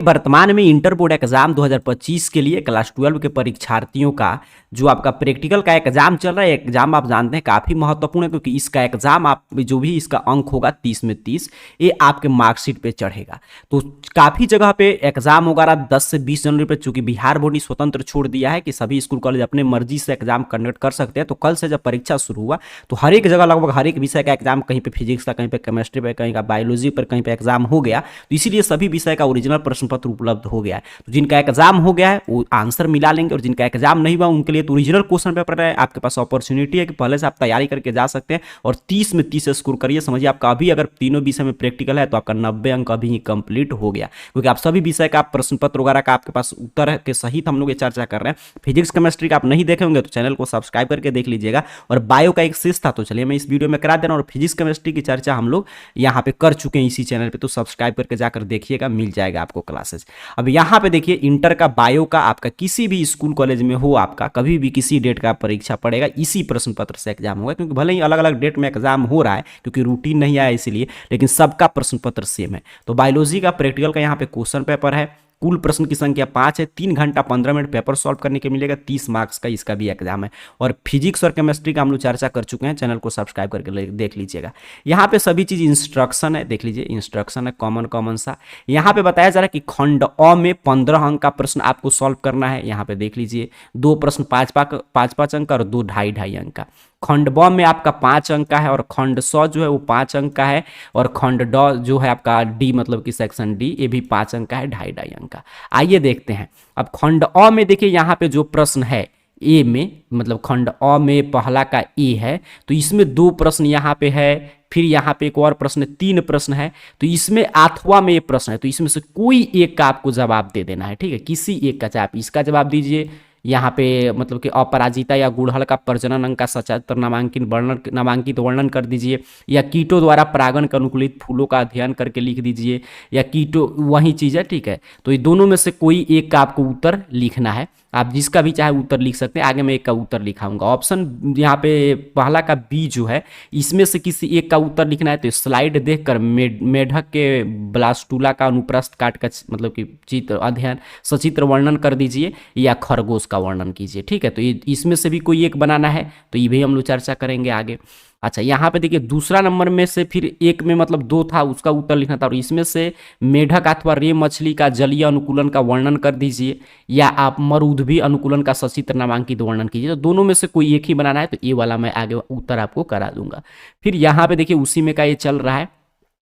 वर्तमान में inter board exam 2025 के लिए क्लास 12 के परीक्षार्थियों का जो आपका प्रैक्टिकल का एग्जाम चल रहा है, एग्जाम आप जानते हैं काफ़ी महत्वपूर्ण है, क्योंकि इसका एग्जाम आप जो भी इसका अंक होगा 30 में 30 ये आपके मार्कशीट पे चढ़ेगा। तो काफ़ी जगह पे एग्जाम वगैरह 10 से 20 जनवरी पे, चूंकि बिहार बोर्ड ने स्वतंत्र छोड़ दिया है कि सभी स्कूल कॉलेज अपने मर्जी से एग्जाम कंडक्ट कर सकते हैं। तो कल से जब परीक्षा शुरू हुआ तो हर एक जगह लगभग हर एक विषय का एग्जाम, कहीं पे फिजिक्स का, कहीं पे केमिस्ट्री पे, कहीं का बायोलॉजी पर, कहीं पे एग्जाम हो गया। तो इसीलिए सभी विषय का ओरिजिनल प्रश्न पत्र उपलब्ध हो गया है। तो जिनका एग्जाम हो गया है वो आंसर मिला लेंगे, और जिनका एग्जाम नहीं हुआ उनके लिए तो ओरिजिनल क्वेश्चन पेपर है। आपके पास अपॉर्चुनिटी है कि पहले से आप तैयारी करके जा सकते हैं और 30 में 30 स्कोर करिए। समझिए आपका अभी अगर तीनों विषय में प्रैक्टिकल है तो आपका 90 अंक अभी ही कंप्लीट हो गया, क्योंकि आप सभी विषय का प्रश्न पत्र वगैरह का आपके पास उत्तर के सहित हम लोग ये चर्चा कर रहे हैं। फिजिक्स केमिस्ट्री का आप नहीं देखे होंगे तो चैनल को सब्सक्राइब करके देख लीजिएगा। और बायो का एक शेष था तो चलिए मैं इस वीडियो में करा दे रहा हूँ। और फिजिक्स केमिस्ट्री की चर्चा हम लोग यहाँ पे कर चुके हैं इसी चैनल पे, तो सब्सक्राइब करके जाकर देखिएगा, मिल जाएगा आपको क्लासेस। अब यहाँ पे देखिए इंटर का बायो का आपका किसी भी स्कूल कॉलेज में हो, आपका कभी भी किसी डेट का परीक्षा पड़ेगा, इसी प्रश्न पत्र से एग्जाम होगा। क्योंकि भले ही अलग अलग डेट में एग्जाम हो रहा है क्योंकि रूटीन नहीं आया इसीलिए, लेकिन सबका प्रश्न पत्र सेम है। तो बायोलॉजी का प्रैक्टिकल का यहाँ पे क्वेश्चन पेपर है। कुल प्रश्न की संख्या 5 है। 3 घंटा 15 मिनट पेपर सॉल्व करने के मिलेगा। 30 मार्क्स का इसका भी एग्जाम है। और फिजिक्स और केमिस्ट्री का हम लोग चर्चा कर चुके हैं, चैनल को सब्सक्राइब करके देख लीजिएगा। यहाँ पे सभी चीज इंस्ट्रक्शन है, देख लीजिए इंस्ट्रक्शन है कॉमन सा। यहाँ पे बताया जा रहा है कि खंड अ में 15 अंक का प्रश्न आपको सॉल्व करना है। यहाँ पे देख लीजिए 2 प्रश्न 5 अंक और 2 2.5 अंक का। खंड ब में आपका 5 अंक का है, और खंड स जो है वो 5 अंक का है, और खंड ड जो है आपका डी मतलब कि सेक्शन डी, ये भी 5 अंक का है, 2.5 अंक का। आइए देखते हैं। अब खंड अ में देखिए यहाँ पे जो प्रश्न है ए में, मतलब खंड अ में पहला का ए है, तो इसमें 2 प्रश्न यहाँ पे है, फिर यहाँ पे एक और प्रश्न, 3 प्रश्न है। तो इसमें 8वां में ये प्रश्न है, तो इसमें से कोई एक का आपको जवाब दे देना है, ठीक है। किसी एक का, चाहे आप इसका जवाब दीजिए, यहाँ पे मतलब कि अपराजिता या गुड़हल का प्रजनन अंग का सचित्र नामांकित वर्णन कर दीजिए, या कीटों द्वारा परागण के अनुकूलित फूलों का अध्ययन करके लिख दीजिए, या कीटो वही चीज़ है, ठीक है। तो ये दोनों में से कोई एक का आपको उत्तर लिखना है। आप जिसका भी चाहे उत्तर लिख सकते हैं। आगे मैं एक का उत्तर लिखाऊंगा। ऑप्शन यहाँ पे पहला का बी जो है, इसमें से किसी एक का उत्तर लिखना है। तो स्लाइड देखकर मेढक के ब्लास्टुला का अनुप्रस्थ काट का मतलब कि चित्र अध्ययन सचित्र वर्णन कर दीजिए, या खरगोश का वर्णन कीजिए, ठीक है। तो ये इसमें से भी कोई एक बनाना है, तो ये भी हम लोग चर्चा करेंगे आगे। अच्छा, यहाँ पे देखिए दूसरा नंबर में से फिर एक में मतलब 2 था, उसका उत्तर लिखना था, और इसमें से मेढक अथवा रे मछली का जलीय अनुकूलन का वर्णन कर दीजिए, या आप मरुद्भी अनुकूलन का सचित्र नामांकित वर्णन कीजिए। तो दोनों में से कोई एक ही बनाना है, तो ये वाला मैं आगे उत्तर आपको करा दूंगा। फिर यहाँ पे देखिए उसी में का ये चल रहा है,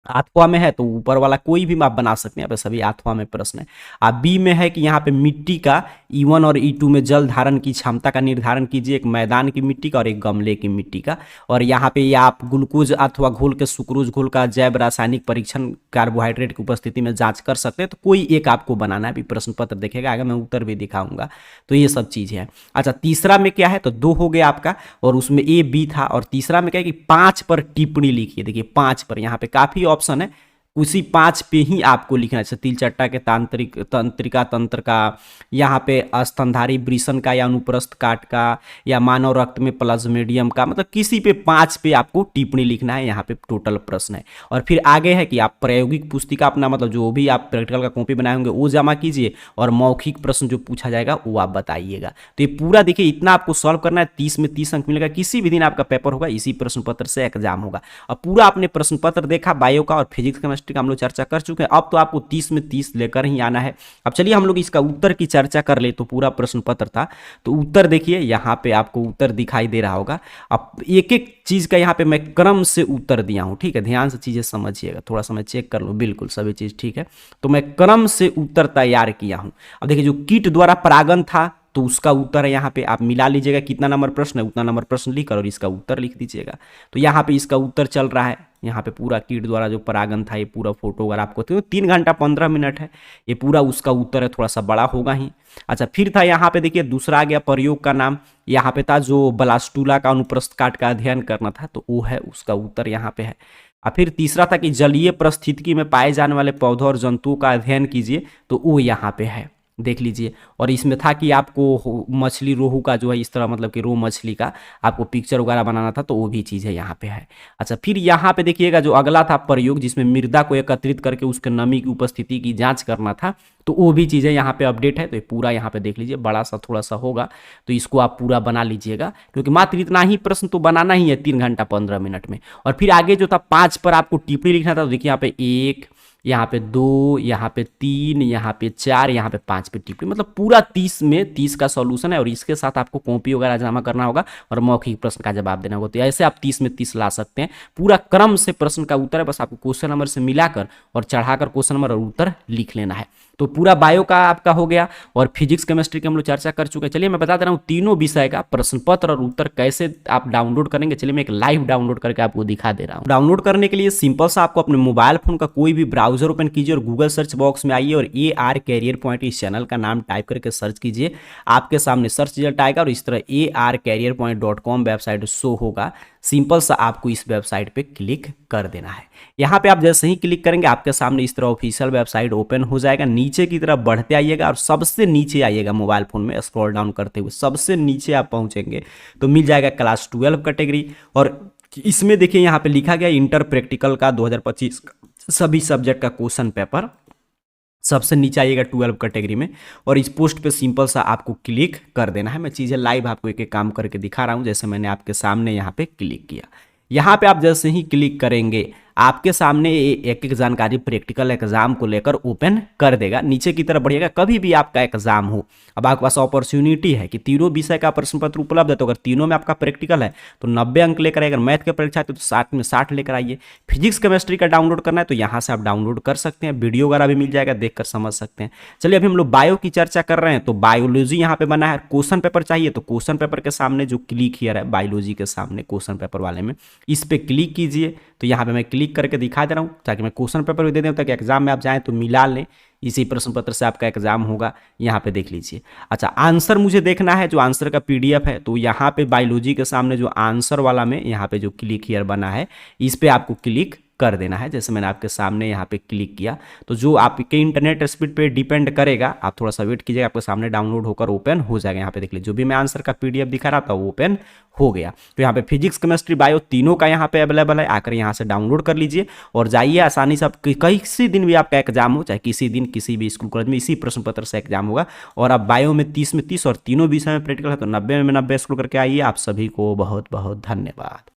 आठवां में है तो ऊपर वाला कोई भी आप बना सकते हैं। यहाँ पे सभी आठवां में प्रश्न है। अब बी में है कि यहाँ पे मिट्टी का E1 और E2 में जल धारण की क्षमता का निर्धारण कीजिए, एक मैदान की मिट्टी का और एक गमले की मिट्टी का। और यहाँ पे या आप ग्लूकोज अथवा घोल के सुक्रोज घोल का जैव रासायनिक परीक्षण कार्बोहाइड्रेट की उपस्थिति में जांच कर सकते हैं। तो कोई एक आपको बनाना है, अभी प्रश्न पत्र देखेगा, आगे मैं उत्तर भी दिखाऊंगा। तो ये सब चीजें हैं। अच्छा, तीसरा में क्या है, तो 2 हो गया आपका, और उसमें ए बी था। और तीसरा में क्या है कि 5 पर टिप्पणी लिखिए। देखिए 5 पर यहाँ पे काफी ऑप्शन है, उसी 5 पे ही आपको लिखना है। तिलचट्टा के तंत्रिका तंत्र का, यहाँ पे स्तनधारी वृषण का या अनुप्रस्थ काट का, या मानव रक्त में प्लाज्मोडियम का, मतलब किसी पे 5 पे आपको टिप्पणी लिखना है। यहाँ पे टोटल प्रश्न है। और फिर आगे है कि आप प्रायोगिक पुस्तिका अपना मतलब जो भी आप प्रैक्टिकल का कॉपी बनाए होंगे वो जमा कीजिए, और मौखिक प्रश्न जो पूछा जाएगा वो आप बताइएगा। तो ये पूरा देखिए इतना आपको सॉल्व करना है। 30 में 30 अंक मिलेगा। किसी भी दिन आपका पेपर होगा, इसी प्रश्न पत्र से एग्जाम होगा। अब पूरा आपने प्रश्न पत्र देखा, बायो का और फिजिक्स केमिस्ट्री का हम लोग चर्चा कर चुके हैं। अब तो आपको 30 में 30 लेकर ही आना है। अब चलिए हम लोग इसका उत्तर की चर्चा कर ले। तो पूरा प्रश्न पत्र था, तो उत्तर देखिए यहाँ पे आपको उत्तर दिखाई दे रहा होगा। अब एक एक चीज का यहाँ पे मैं क्रम से उत्तर दिया हूँ, ठीक है। ध्यान से चीजें समझिएगा, थोड़ा सा मैं चेक कर लूँ, बिल्कुल सभी चीज ठीक है। तो मैं क्रम से उत्तर तैयार किया हूँ। अब देखिए जो कीट द्वारा परागण था तो उसका उत्तर है यहाँ पे, आप मिला लीजिएगा कितना नंबर प्रश्न है उतना नंबर प्रश्न लिखकर और इसका उत्तर लिख दीजिएगा। तो यहाँ पे इसका उत्तर चल रहा है। यहाँ पे पूरा कीट द्वारा जो परागण था, ये पूरा फोटो अगर आपको, तो 3 घंटा 15 मिनट है, ये पूरा उसका उत्तर है। थोड़ा सा बड़ा होगा ही। अच्छा, फिर था यहाँ पे देखिए दूसरा आ गया प्रयोग का नाम। यहाँ पे था जो ब्लास्टुला का अनुप्रस्थ काट का अध्ययन करना था, तो वो है उसका उत्तर यहाँ पे है। और फिर तीसरा था कि जलीय परिस्थितिकी में पाए जाने वाले पौधों और जंतुओं का अध्ययन कीजिए, तो वो यहाँ पे है, देख लीजिए। और इसमें था कि आपको मछली रोहू का जो है इस तरह मतलब कि रोहू मछली का आपको पिक्चर वगैरह बनाना था, तो वो भी चीज़ है यहाँ पे है। अच्छा, फिर यहाँ पे देखिएगा जो अगला था प्रयोग, जिसमें मृदा को एकत्रित करके उसके नमी की उपस्थिति की जांच करना था, तो वो भी चीज़ें यहाँ पे अपडेट है, तो ये पूरा यहाँ पे देख लीजिए, बड़ा सा थोड़ा सा होगा, तो इसको आप पूरा बना लीजिएगा, क्योंकि मात्र इतना ही प्रश्न तो बनाना ही है 3 घंटा 15 मिनट में। और फिर आगे जो था 5 पर आपको टिप्पणी लिखना था, तो देखिए यहाँ पे 1, यहाँ पे 2, यहाँ पे 3, यहाँ पे 4, यहाँ पे 5 पे टिप्पणी, मतलब पूरा 30 में 30 का सॉल्यूशन है, और इसके साथ आपको कॉपी वगैरह जमा करना होगा और मौखिक प्रश्न का जवाब देना होगा। तो ऐसे आप 30 में 30 ला सकते हैं। पूरा क्रम से प्रश्न का उत्तर है, बस आपको क्वेश्चन नंबर से मिलाकर और चढ़ाकर क्वेश्चन नंबर और उत्तर लिख लेना है। तो पूरा बायो का आपका हो गया, और फिजिक्स केमिस्ट्री की हम लोग चर्चा कर चुके हैं। चलिए मैं बता दे रहा हूँ तीनों विषय का प्रश्न पत्र और उत्तर कैसे आप डाउनलोड करेंगे। चलिए मैं एक लाइव डाउनलोड करके आपको दिखा दे रहा हूँ। डाउनलोड करने के लिए सिंपल सा आपको अपने मोबाइल फोन का कोई भी ब्राउजर ओपन कीजिए और गूगल सर्च बॉक्स में आइए और AR कैरियर पॉइंट इस चैनल का नाम टाइप करके सर्च कीजिए। आपके सामने सर्च रिजल्ट आएगा और इस तरह arcareerpoint.com वेबसाइट शो होगा। सिंपल सा आपको इस वेबसाइट पे क्लिक कर देना है। यहाँ पे आप जैसे ही क्लिक करेंगे आपके सामने इस तरह ऑफिशियल वेबसाइट ओपन हो जाएगा। नीचे की तरफ बढ़ते आइएगा और सबसे नीचे आइएगा, मोबाइल फोन में स्क्रॉल डाउन करते हुए सबसे नीचे आप पहुंचेंगे तो मिल जाएगा क्लास 12 कैटेगरी, और इसमें देखिए यहाँ पे लिखा गया इंटर प्रैक्टिकल का 2025 सभी सब्जेक्ट का क्वेश्चन पेपर। सबसे नीचे आइएगा 12 कैटेगरी में, और इस पोस्ट पे सिंपल सा आपको क्लिक कर देना है। मैं चीज़ें लाइव आपको एक एक काम करके दिखा रहा हूँ, जैसे मैंने आपके सामने यहाँ पे क्लिक किया। यहाँ पे आप जैसे ही क्लिक करेंगे आपके सामने एक एक जानकारी प्रैक्टिकल एग्जाम को लेकर ओपन कर देगा। नीचे की तरफ बढ़िएगा, कभी भी आपका एग्जाम हो, अब आपके पास अपॉर्चुनिटी है कि तीनों विषय का प्रश्न पत्र उपलब्ध है, तो अगर तीनों में आपका प्रैक्टिकल है तो 90 अंक लेकर आइए। अगर मैथ के परीक्षा है तो 60 में 60 लेकर आइए। फिजिक्स केमिस्ट्री का डाउनलोड करना है तो यहाँ से आप डाउनलोड कर सकते हैं, वीडियो वगैरह भी मिल जाएगा, देखकर समझ सकते हैं। चलिए अभी हम लोग बायो की चर्चा कर रहे हैं, तो बायोलॉजी यहाँ पे बना है। क्वेश्चन पेपर चाहिए तो क्वेश्चन पेपर के सामने जो क्लिक हियर है बायोलॉजी के सामने क्वेश्चन पेपर वाले में, इस पे क्लिक कीजिए। तो यहाँ पे मैं क्लिक करके दिखा दे रहा हूँ ताकि मैं क्वेश्चन पेपर भी दे दूँ, ताकि एग्जाम में आप जाएं तो मिला लें। इसी प्रश्न पत्र से आपका एग्जाम होगा, यहाँ पे देख लीजिए। अच्छा, आंसर मुझे देखना है, जो आंसर का PDF है, तो यहाँ पे बायोलॉजी के सामने जो आंसर वाला में यहाँ पे जो क्लिक हियर बना है इस पे आपको क्लिक कर देना है। जैसे मैंने आपके सामने यहाँ पे क्लिक किया, तो जो आपके इंटरनेट स्पीड पे डिपेंड करेगा, आप थोड़ा सा वेट कीजिएगा, आपके सामने डाउनलोड होकर ओपन हो जाएगा। यहाँ पे देख लीजिए, जो भी मैं आंसर का PDF दिखा रहा था वो ओपन हो गया। तो यहाँ पे फिजिक्स केमिस्ट्री बायो तीनों का यहाँ पे अवेलेबल है, आकर यहाँ से डाउनलोड कर लीजिए और जाइए आसानी से। आप किसी दिन भी आपका एग्जाम हो, चाहे किसी दिन किसी भी स्कूल कॉलेज में इसी प्रश्न पत्र से एग्जाम होगा। और आप बायो में 30 में 30 और तीनों विषय में प्रैक्टिकल है तो 90 में 90 स्कोर करके आइए। आप सभी को बहुत बहुत धन्यवाद।